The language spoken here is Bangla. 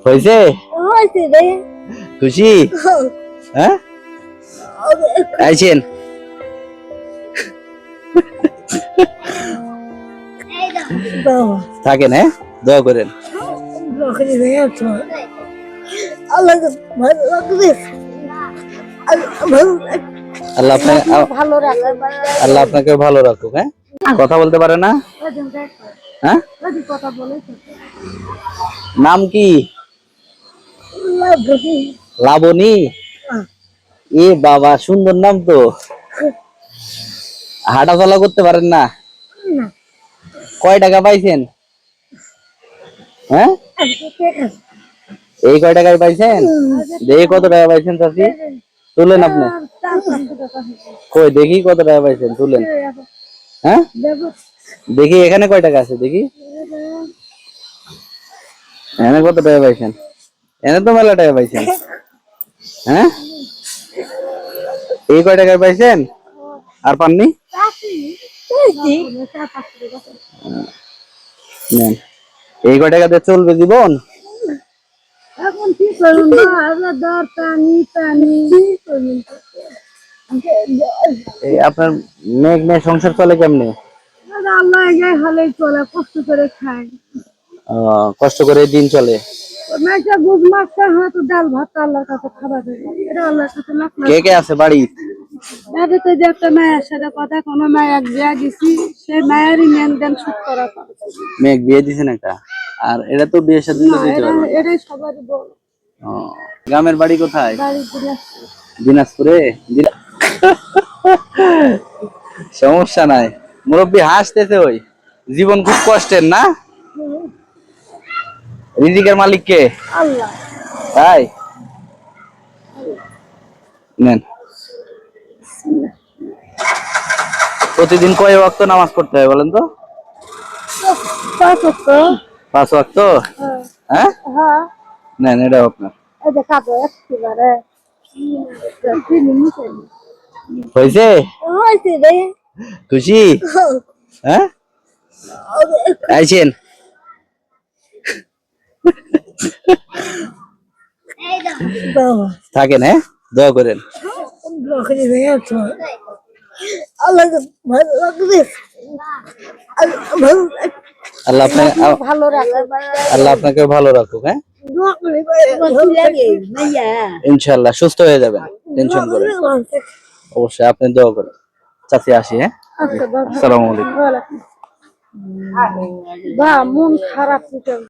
হয়েছে? খুশি? হ্যাঁ আইছেন? থাকেন, হ্যাঁ দোয়া করেন। আল্লাহ আপনাকে ভালো রাখুক। হ্যাঁ, কথা বলতে পারে না? হ্যাঁ, নাম কি? লাবণী। এ বাবা, সুন্দর নাম তো। হাঁটা চলা করতে পারেন না? কয় টাকা পাইছেন? হ্যাঁ, এই কয় টাকায় পাইছেন? দেখি কত টাকা পাইছেন চাচি, তুলেন আপনি। কই দেখি কত টাকা পাইছেন, তুলেন। হ্যাঁ দেখি এখানে কয় টাকা আছে, দেখি এখানে কত টাকা পাইছেন। এনে তো মেলা টাকা পাইছেন। হ্যাঁ, এই কয় টাকায় পাইছেন? আর পাননি? নেন, এই কয় টাকা দিয়ে চলবে জীবন? এখন কি করুন না, দর পানি পানি এই আপনার মেঘ মেয়ে সংসার চলে কেমনে? আল্লাহ যাই হলে চলে, কষ্ট করে খাই। কষ্ট করে দিন চলে। মাইটা বুঝ মাছটা হয়তো ডাল ভাত আল্লাহর কাছে খাবার দেয়, এটা আল্লাহর কাছে লাখ কে কে আছে বাড়ি? বাড়িতে যে একটা মায়ের সাথে কথা, কোনো মায়ের বিয়া গেছি, সেই মায়েরই লেনদেন সুদ করা পারে। মেঘ বিয়ে দিছেন একটা, আর এটা তো বিয়ের সাথে দিতে পারবে। এটাই সবারই বড়। গ্রামের বাড়ি কোথায়? বাড়ি দিনাজপুরে। সমস্যা নাই, মুরব্বী হাসতেছে। ওই জীবন খুব কষ্টের না? রিজিকের মালিক কে? আল্লাহ। তাই নেন। প্রতিদিন কয় ওয়াক্ত নামাজ পড়তে হয় বলেন তো? 5 ওয়াক্ত। হ্যাঁ, নেন এটা আপনার। হয়েছে? খুশি? হ্যাঁ আইছেন? থাকেন, হ্যাঁ দোয়া করেন। আল্লাহ আপনাকে ভালো রাখুক। হ্যাঁ, ইনশাআল্লাহ সুস্থ হয়ে যাবেন, টেনশন করেন। অবশ্যই আপনি দোয়া করেন। চাচি আসি। হ্যাঁ, আসসালামু আলাইকুম। মন খারাপ।